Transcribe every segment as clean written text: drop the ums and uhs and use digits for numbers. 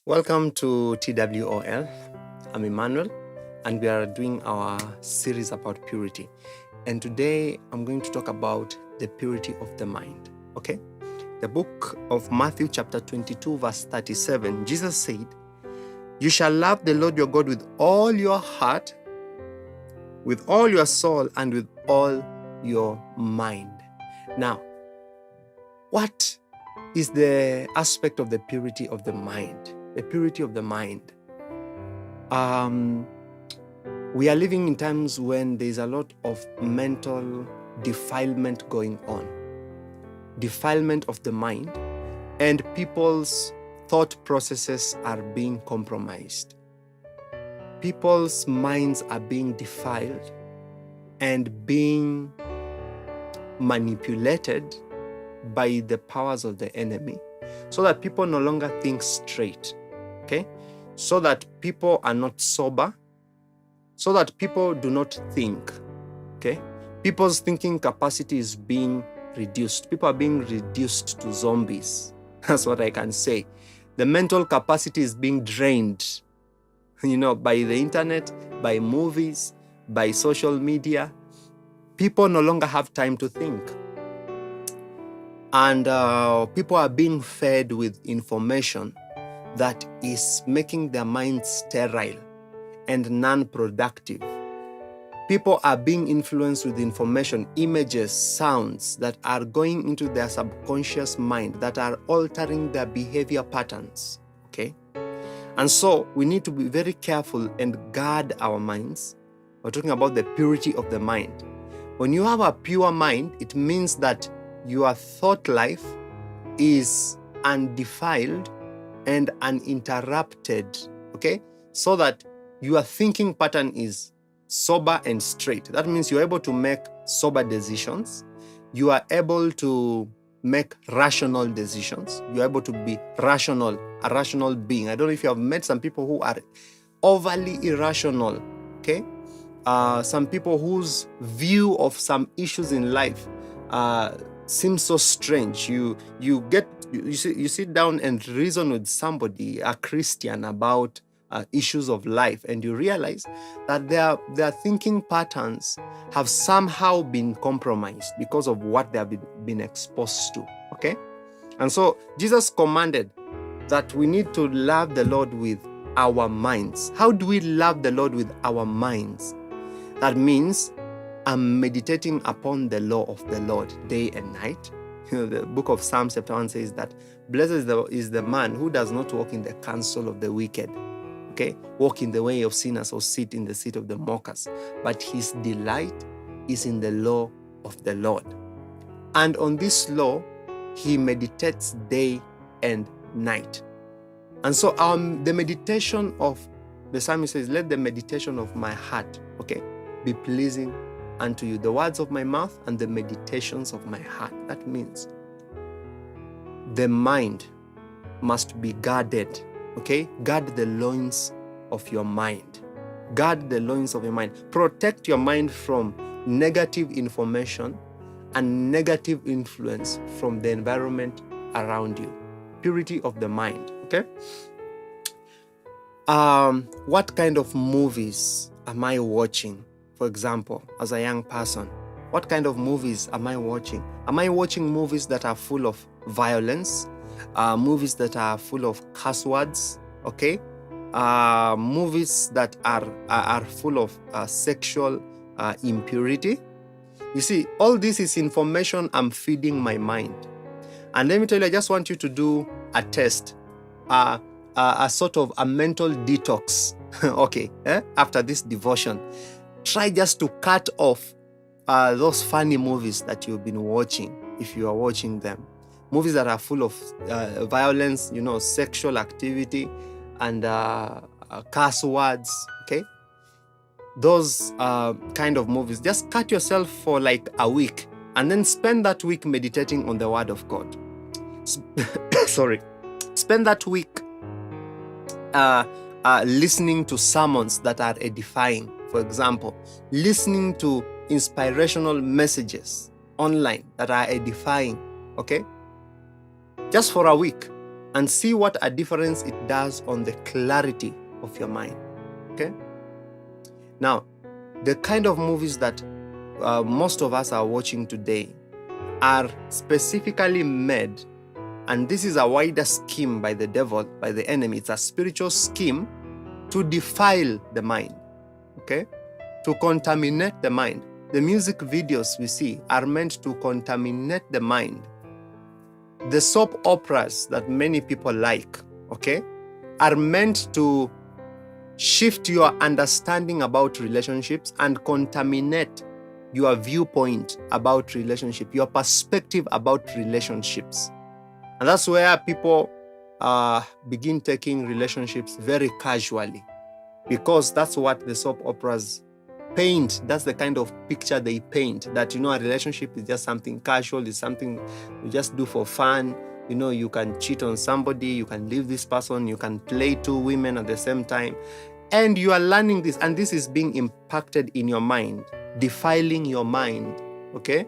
Welcome to TWOL. I'm Emmanuel, and we are doing our series about purity. And today I'm going to talk about the purity of the mind. Okay? The book of Matthew chapter 22 verse 37, Jesus said, "You shall love the Lord your God with all your heart, with all your soul, and with all your mind." Now, what is the aspect of the purity of the mind? The purity of the mind. We are living in times when there's a lot of mental defilement going on. Defilement of the mind, and people's thought processes are being compromised. People's minds are being defiled and being manipulated by the powers of the enemy, so that people no longer think straight. Okay? So that people are not sober, so that people do not think. Okay? People's thinking capacity is being reduced. People are being reduced to zombies. That's what I can say. The mental capacity is being drained, by the internet, by movies, by social media. People no longer have time to think. And people are being fed with information that is making their minds sterile and non-productive. People are being influenced with information, images, sounds that are going into their subconscious mind that are altering their behavior patterns. Okay? And so we need to be very careful and guard our minds. We're talking about the purity of the mind. When you have a pure mind, it means that your thought life is undefiled and uninterrupted, okay? So that your thinking pattern is sober and straight. That means you're able to make sober decisions. You are able to make rational decisions. You're able to be rational, a rational being. I don't know if you have met some people who are overly irrational, okay? Some people whose view of some issues in life seems so strange. You sit down and reason with somebody, a Christian, about issues of life, and you realize that their thinking patterns have somehow been compromised because of what they have been exposed to. Okay? And so Jesus commanded that we need to love the Lord with our minds. How do we love the Lord with our minds? That means I'm meditating upon the law of the Lord day and night. The book of Psalms chapter 1 says that blessed is the man who does not walk in the counsel of the wicked, okay, walk in the way of sinners, or sit in the seat of the mockers, but his delight is in the law of the Lord. And on this law, he meditates day and night. And so the meditation of the psalmist says, let the meditation of my heart, okay, be pleasing unto you, the words of my mouth and the meditations of my heart. That means the mind must be guarded, okay? Guard the loins of your mind. Guard the loins of your mind. Protect your mind from negative information and negative influence from the environment around you. Purity of the mind, okay? What kind of movies am I watching? For example, as a young person, what kind of movies am I watching? Am I watching movies that are full of violence? Movies that are full of curse words? Okay? Movies that are full of sexual impurity? You see, all this is information I'm feeding my mind. And let me tell you, I just want you to do a test, a sort of a mental detox, okay, after this devotion. Try just to cut off those funny movies that you've been watching, if you are watching them. Movies that are full of violence, sexual activity, and curse words, okay? Those kind of movies. Just cut yourself for like a week, and then spend that week meditating on the Word of God. Spend that week listening to sermons that are edifying. For example, listening to inspirational messages online that are edifying, okay? Just for a week. and see what a difference it does on the clarity of your mind. Okay? Now, the kind of movies that most of us are watching today are specifically made, and this is a wider scheme by the devil, by the enemy. It's a spiritual scheme to defile the mind, okay? To contaminate the mind. The music videos we see are meant to contaminate the mind. The soap operas that many people like, okay, are meant to shift your understanding about relationships and contaminate your viewpoint about relationship, your perspective about relationships. And that's where people begin taking relationships very casually, because that's what the soap operas paint. That's the kind of picture they paint, that, a relationship is just something casual, is something you just do for fun. You can cheat on somebody, you can leave this person, you can play two women at the same time. And you are learning this, and this is being impacted in your mind, defiling your mind, okay?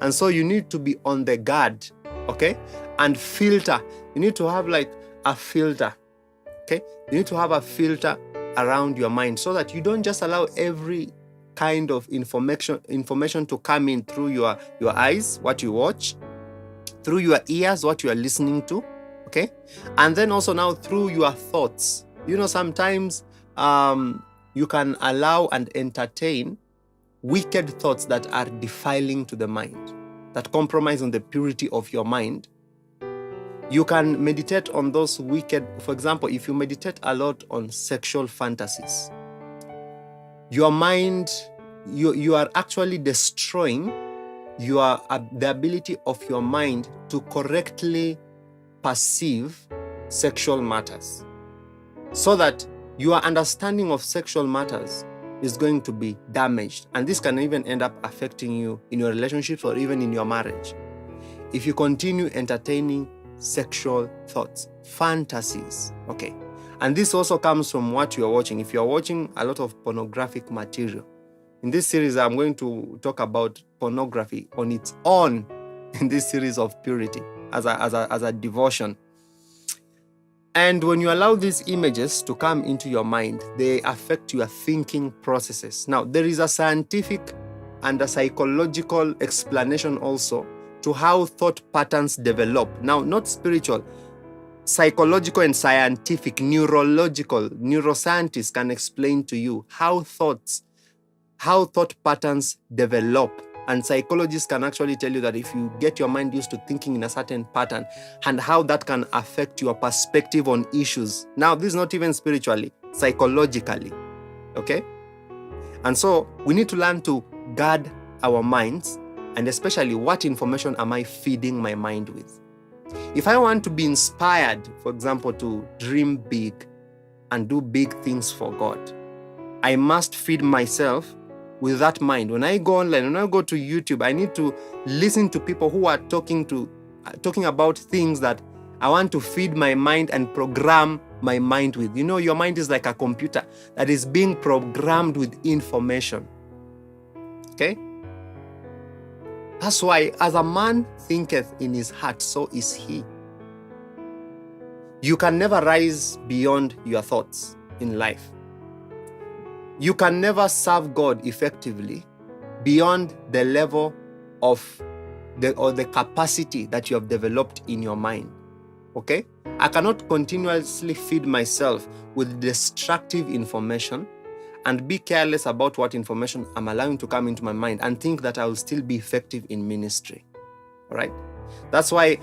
And so you need to be on the guard, okay? And filter. You need to have like a filter, okay? You need to have a filter around your mind so that you don't just allow every kind of information to come in through your eyes, what you watch, through your ears, what you are listening to, okay? And then also now through your thoughts. Sometimes you can allow and entertain wicked thoughts that are defiling to the mind, that compromise on the purity of your mind. You can meditate on those wicked. For example, if you meditate a lot on sexual fantasies, your mind, you are actually destroying the ability of your mind to correctly perceive sexual matters, so that your understanding of sexual matters is going to be damaged. And this can even end up affecting you in your relationships or even in your marriage if you continue entertaining sexual thoughts, fantasies, okay? And this also comes from what you are watching. If you are watching a lot of pornographic material, in this series, I'm going to talk about pornography on its own in this series of purity as a devotion. And when you allow these images to come into your mind, they affect your thinking processes. Now, there is a scientific and a psychological explanation also to how thought patterns develop. Now, not spiritual, psychological and scientific, neurological. Neuroscientists can explain to you how thought patterns develop. And psychologists can actually tell you that if you get your mind used to thinking in a certain pattern, and how that can affect your perspective on issues. Now, this is not even spiritually, psychologically, okay? And so we need to learn to guard our minds, and especially what information am I feeding my mind with? If I want to be inspired, for example, to dream big and do big things for God, I must feed myself with that mind. When I go online, when I go to YouTube, I need to listen to people who are talking about things that I want to feed my mind and program my mind with. Your mind is like a computer that is being programmed with information. Okay? That's why, as a man thinketh in his heart, so is he. You can never rise beyond your thoughts in life. You can never serve God effectively beyond the level of the capacity that you have developed in your mind. Okay? I cannot continuously feed myself with destructive information and be careless about what information I'm allowing to come into my mind and think that I will still be effective in ministry. All right? That's why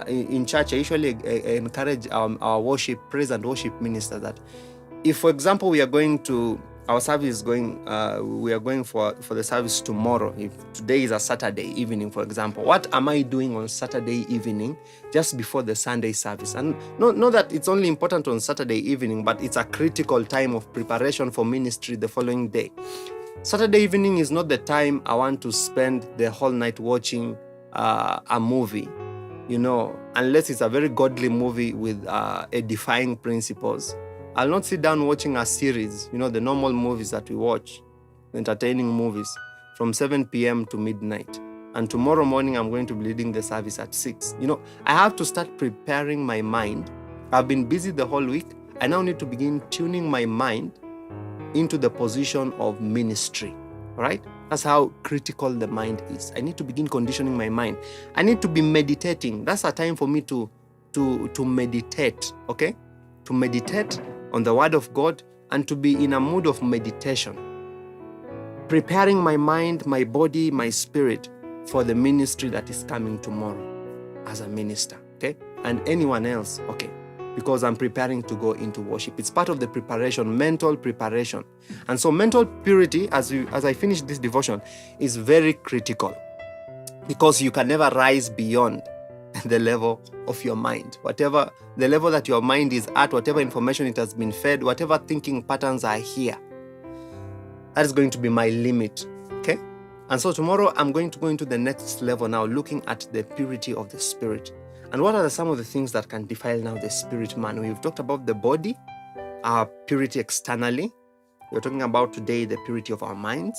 in church, I usually encourage our worship, praise and worship ministers that if, for example, we are going for the service tomorrow. If today is a Saturday evening, for example, what am I doing on Saturday evening just before the Sunday service? And not that it's only important on Saturday evening, but it's a critical time of preparation for ministry the following day. Saturday evening is not the time I want to spend the whole night watching a movie, unless it's a very godly movie with edifying principles. I'll not sit down watching a series, the normal movies that we watch, entertaining movies, from 7 p.m. to midnight. And tomorrow morning, I'm going to be leading the service at 6. I have to start preparing my mind. I've been busy the whole week. I now need to begin tuning my mind into the position of ministry. All right? That's how critical the mind is. I need to begin conditioning my mind. I need to be meditating. That's a time for me to meditate, okay? To meditate on the Word of God and to be in a mood of meditation. Preparing my mind, my body, my spirit for the ministry that is coming tomorrow as a minister, okay? And anyone else, okay? Because I'm preparing to go into worship. It's part of the preparation, mental preparation. And so mental purity, as I finish this devotion, is very critical, because you can never rise beyond the level of your mind. Whatever the level that your mind is at, whatever information it has been fed, whatever thinking patterns are here, that is going to be my limit, okay? And so tomorrow I'm going to go into the next level now, looking at the purity of the spirit. And what are some of the things that can defile now the spirit man? We've talked about the body, our purity externally. We're talking about today the purity of our minds.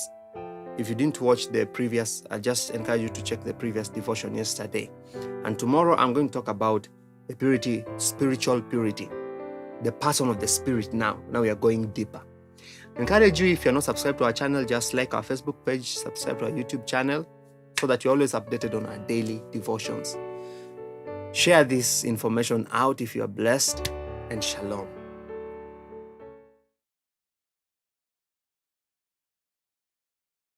If you didn't watch the previous, I just encourage you to check the previous devotion yesterday. And tomorrow I'm going to talk about the purity, spiritual purity, the person of the spirit now. Now we are going deeper. I encourage you, if you're not subscribed to our channel, just like our Facebook page, subscribe to our YouTube channel, so that you're always updated on our daily devotions. Share this information out if you are blessed, and shalom.